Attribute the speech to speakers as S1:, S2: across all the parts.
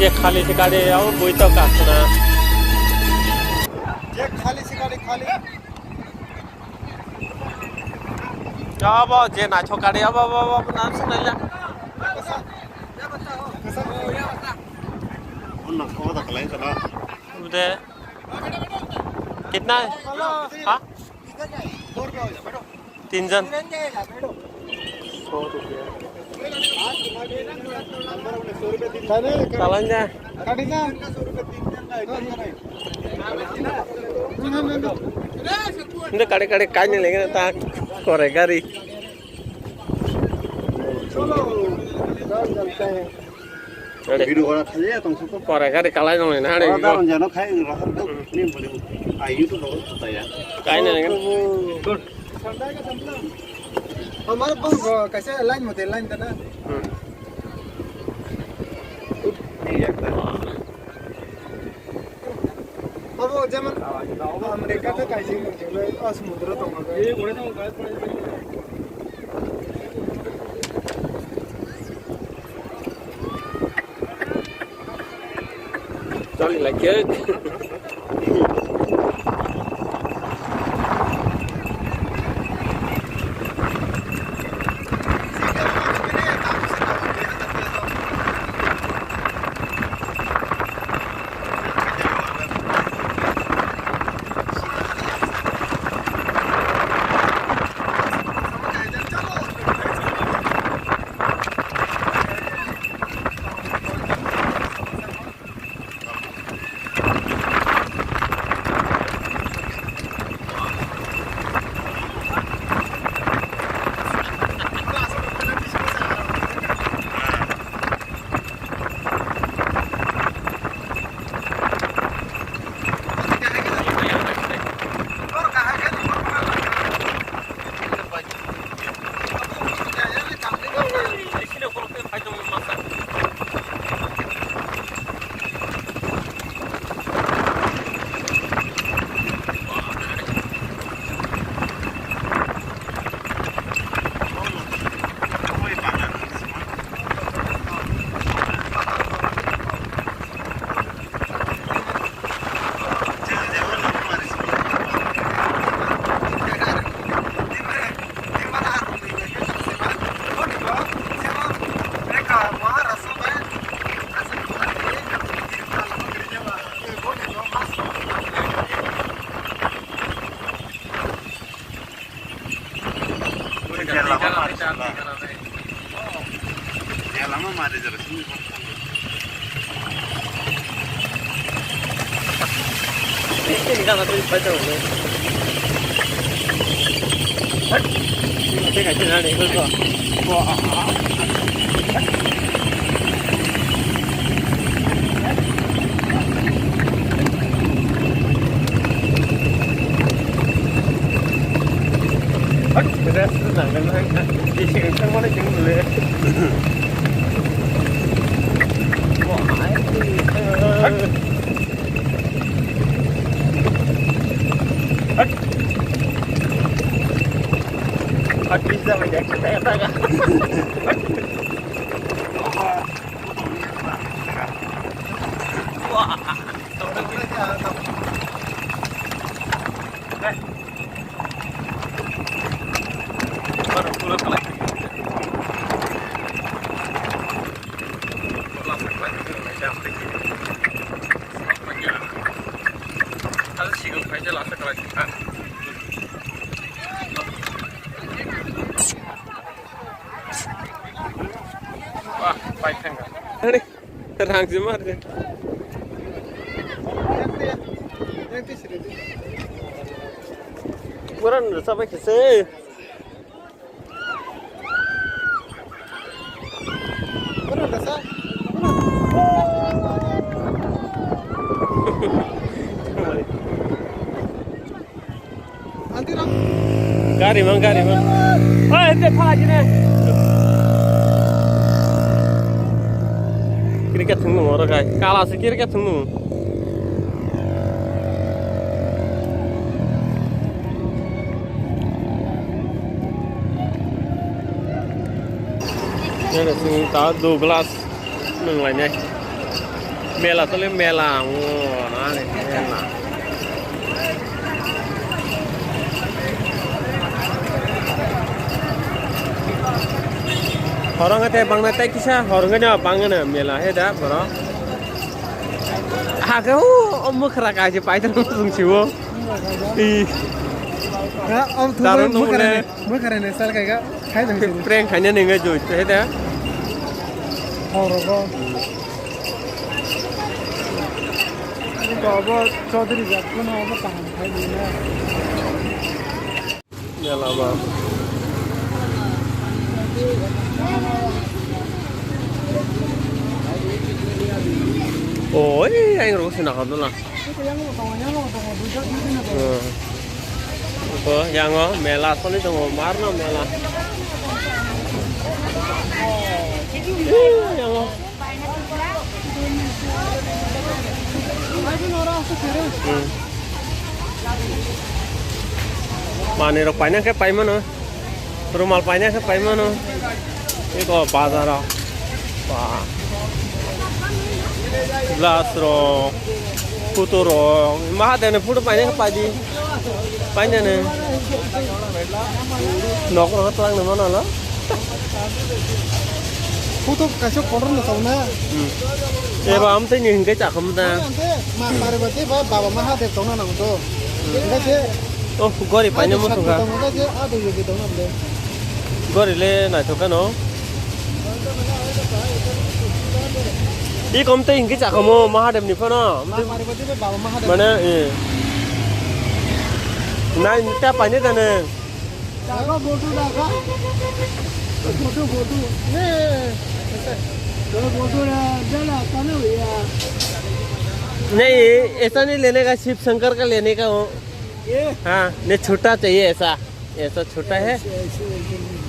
S1: ये खाली से गाड़ी आओ बुई तो काटना
S2: ये खाली से गाड़ी खाली
S1: अब जे नाचो गाड़ी अब नाम सुन ले उधे कितना है हाँ 3 जन 100 रुपया चलन जा कड़े कड़े काय नहीं लेंगे ता करे गाड़ी
S2: वीडियो बना था ये तुम सबको
S1: करे गाड़ी काला नहीं ना रे
S2: दाम जानो खाए रहन तो नहीं बोले आई तो बहुत होता है
S1: काय नहीं लेंगे
S2: गुड हमारे बस कैसे लाइन में लाइन देना अब जेमन अमेरिका तो कैसे करते समुद्र तो ये घोड़े तो गाय पड़े
S1: चल लगे
S2: lama mari jara sini
S1: ini kan ada baca boleh ini kan ada itu tuh wah beres sedangkan di sini kan mana jeng dulu ya wah bisa menjadi saya wah baru pulang ke lagi kalau siang aja langsung ke lagi wah baik kan ini terang semua deh kurang sampai ke sini Gari mang. Oh, ente pagi nih. Kira-kira tunggu orang kai. Kalah sih kira-kira tunggu. Ini sini tahu 2 gelas nung lainnya. मेला तो ले मेला वो ना मेला orang kata bang nanti kisah orang kena bang na मेला है दा बरो agak omuk kerak aja pahit langsung ciwo
S2: Darun mau keren asal kayak kayak dong.
S1: prank hanya nih nggak jauh है दा
S2: Horor. Bawa Chaudhary Jakku na apa tahan kayak gini.
S1: मेला बा oh anh rồi xin nào đó là yang oh mela soalnya tuh marna mela yang oh mana rok panjang ke pai mana rumah panjang ke pai mana ini kok pasar wah glass rok foto rok mah ada nih foto panjang ke padi panjang nih nok nok tulang nih mana lo
S2: Foto kasih koran na sauna.
S1: Eba am teh nying ke cak kamu ta.
S2: Mak Parvati Baba Mahadev sauna nang to. Enggak sih.
S1: Oh, gori panjang mau suka.
S2: Enggak sih, ada juga sauna deh.
S1: Gori le na suka no. I kamu teh nying ke cak kamu Mahadev nih pana.
S2: Mak Parvati Baba Mahadev.
S1: Mana nah kita panjang kan nih.
S2: Jaga foto jaga. Foto. Nih. Kalau foto ya jalan kami ya.
S1: नहीं ऐसा नहीं लेने का शिव शंकर का लेने का हो
S2: ये
S1: हाँ नहीं छोटा चाहिए ऐसा ऐसा छोटा है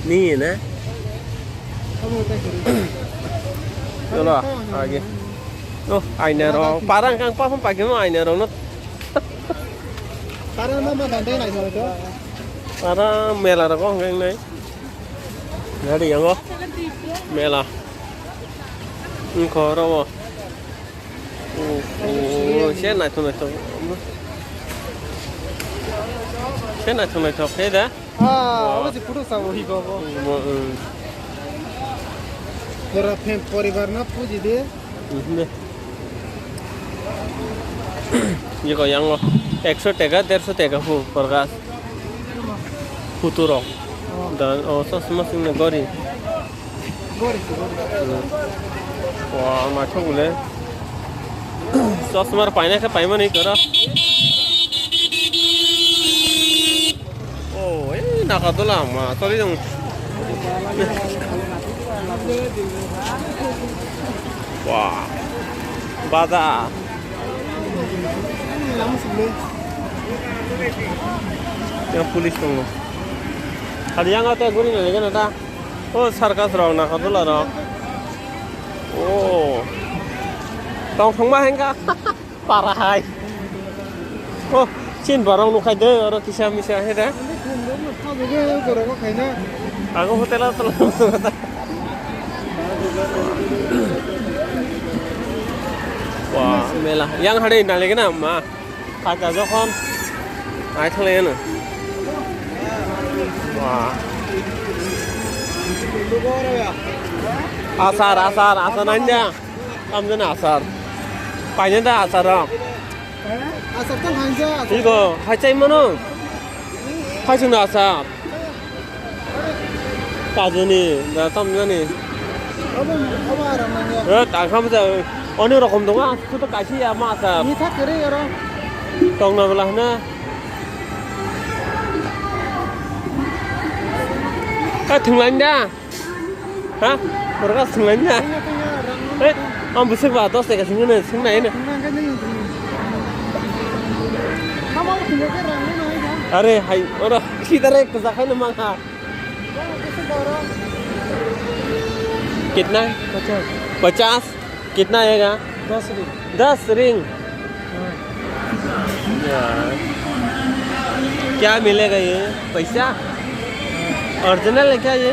S1: नहीं है ना
S2: हम होता है
S1: चलो आगे ओ आईने रो parang kang pa pun pagi mau आईने रो ना
S2: Parang mama ganti naik soal itu.
S1: para mela ro kong kang này dari yang ko mela khó đâu xe này thôi xe này thôi thế đó
S2: Ah, apa sih foto sama higo ko. Pura fam परिवार ना पूजी दे.
S1: ये को yang 100 টাকা 150 টাকা per futuro dan sos masing na gori
S2: Gori.
S1: wah macam boleh sos mar paine ke paima नहीं करा oh nak tu lama sorry dong wah bada
S2: Lama sebelum.
S1: yang polis tunggu hari yang ada gori nih kan ada oh sarkas rong nak tu lah rong oh tong thong ma hengka parah hai oh chin barang nu khai de aro kisah misah he da
S2: Kau juga goro ko kayaknya.
S1: aku hotel terus wah mela yang hari ini lagi na ma kaca jokon ai thale na wah asar aja amজন asar panjang dah asar dong
S2: Asal kan hanja.
S1: 이거 하자이면은 하시는 아사 빠지니 나 땀나니
S2: Apa namanya?
S1: 딱하면서 어느 rokok 동안 수도 가시야 마사
S2: Ini tak kiri ya.
S1: 동나 belahna 등란다 hả mereka sengaja ông bớt sức vào tôi sẽ cái sinh này nè अरे हाय और किधर है Kazakh है मांगा कितना 50 कितना आएगा 10 ring क्या मिलेगा ये पैसा ओरिजिनल है क्या ये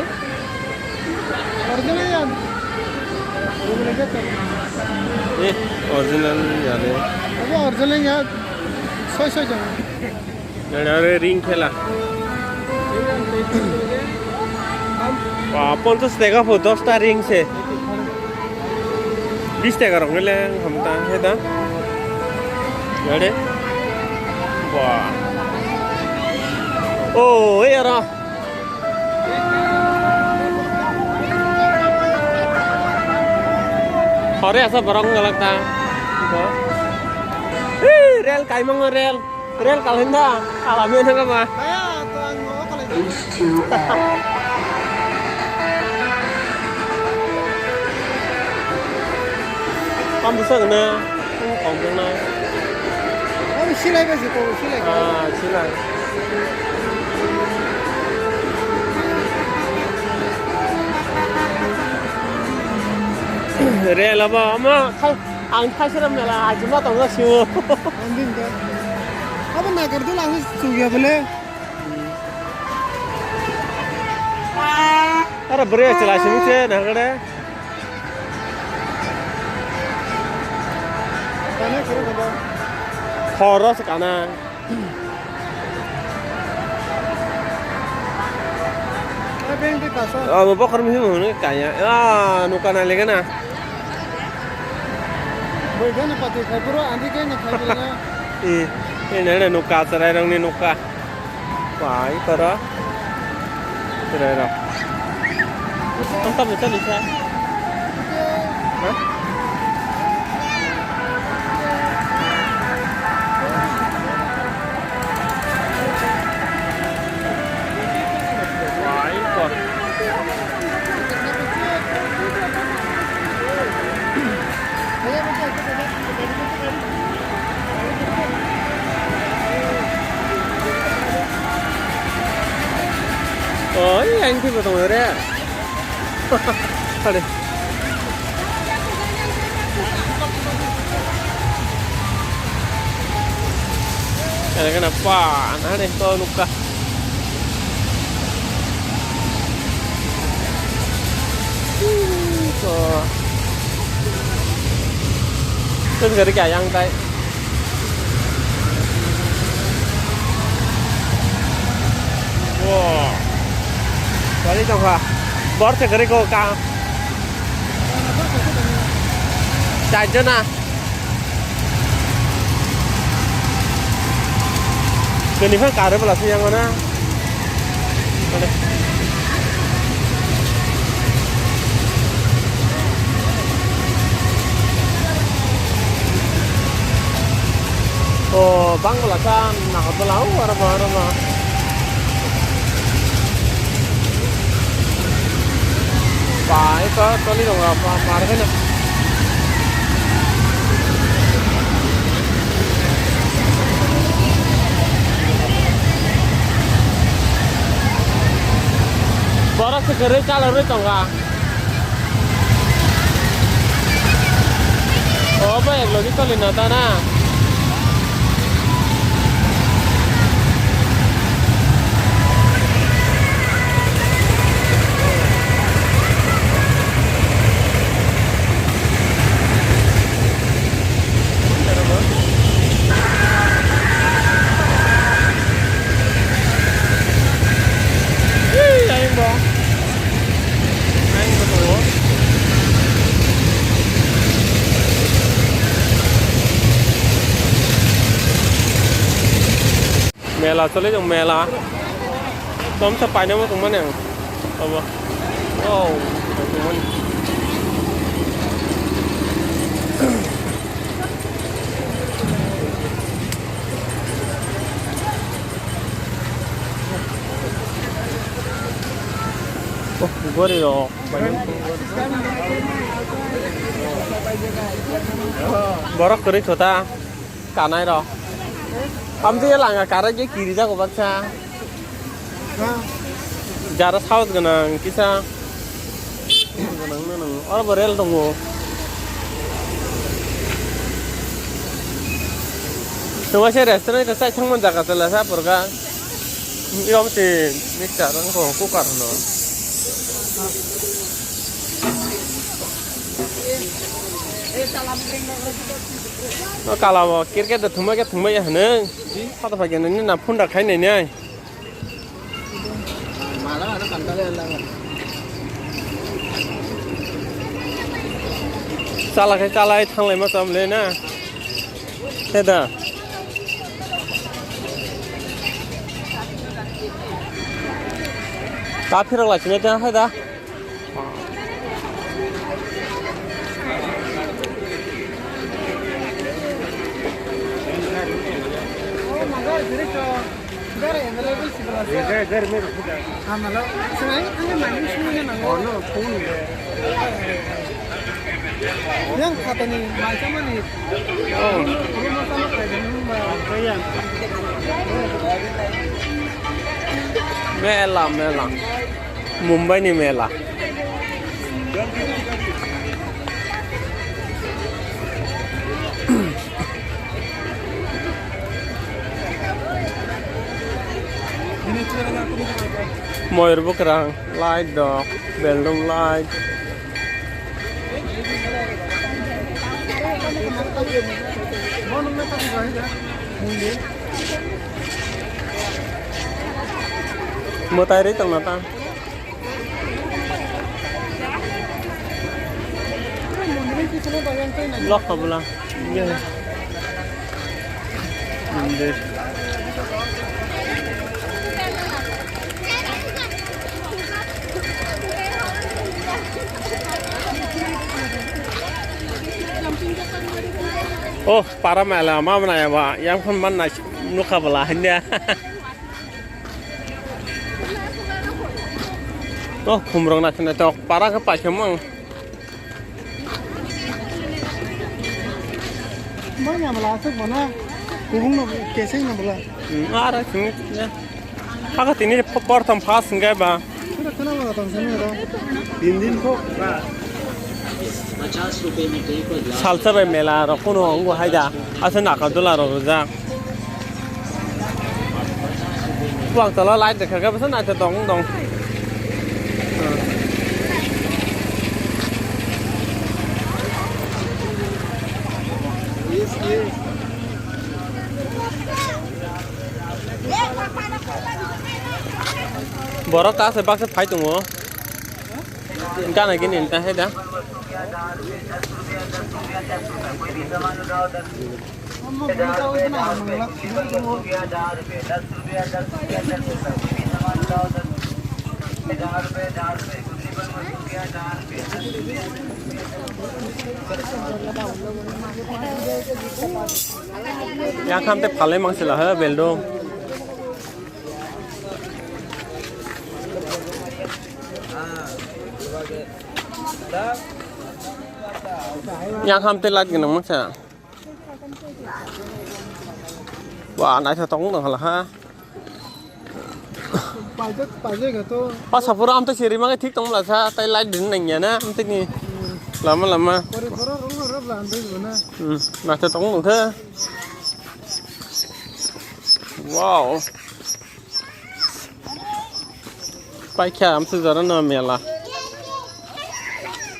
S1: 예, 오리지널 야네.
S2: अब अर्जुनले यहाँ 600 जना
S1: यारे रिंग खेला वाह 50 টাকা ফো 10টা রিং সে 20 টাকা রং ले हमता है दा यारे वाह ओ यार अरे ऐसा बरंग लगता रेल काई मंग rail rail kalenda alamin ka ba
S2: kaya tuang mo kalenda
S1: không biết sao nữa còn trong này
S2: oh silai ba si ko silai
S1: xin lại rail अब आं थाइसेराम मेला आजिमा दङ सिउ
S2: andin ka अब नागर तो लांग सुगिया बोले
S1: अरे बरे चला सिमुचे नागडे
S2: काने करो बाबा
S1: खरस काना
S2: बैंक के कासा
S1: अब बखर मिहि हुने काया नुकाना लेगना
S2: बैठा न पाते खाइ पुरो आंधी के न खाइ ना
S1: ini nuka cerai dong nih nuka wah itu dah cerai dong mantap betul bisa wah itu ôi anh thì vào rồi đấy thôi đi cái này pha nó đây tôi nuka tên người đi cài ăn tay wow Kali dong ha, bor cekeri ko ka. Cajo na. Kini kan kare belas yang mana? Oh, bang belasan, nak belau apa? Phải có lý đồng mà thế này bora segera calon itu enggak oh baik lagi kali natana Mela solid yung mela. Tom sa paano mo kung manang. Aba. Oh, kuman. Oh, gori ro. Borok kuri chota. Kanai ro. Am dia lang akara je kiri ja ko baksa jara south ganang kisa ganang nang or borel dongo to wa se restaurant ka sai thangman jaga tala sa porga yom ti mixer ang ko kukar no nó cả là cái được thùng mấy hả nữa sao phải cái này là phun đặc cái này nhá
S2: mà nó cần tới lên là
S1: sao là thằng này mà tầm lên nè thế đó cá phi là chuyện gì hết đó
S2: yang kata ni macam mana ni rumah sama kayak
S1: mela Mumbai ni mela Moir bukrang light dog beldong light mua tay đấy tầng nào ta lock apa lah ya mundur oh para mela ma mana ya ba yang pun mana nuka belahnya oh kumrong na chana tok para ka pa chamang
S2: mana malasuk mana kubung na keseng na bola
S1: ara sini ya aga tini pertam pas ngai ba
S2: sudah kenapa datang sini ada din kok
S3: 50 रुपए में कहीं पर
S1: salsa be mela ro kono ngo haida asana ka dola ro ja wang tala lai de ka ba sana ta dong dong borok ta se bak se phai tung mo cái này cái nền ta hết đó yang kham te phale mang sila ha beldo yang kham te lat ginang mang sa wa nai tha tong dong hala ha
S2: पाजे का तो
S1: pa sapura am te siri mang thik tong la sa tai lai din nang ya na am te ni lama
S2: पर थोड़ा रोग रब लांदे बना
S1: na tha tong dong the wow pai kha am se zara na mela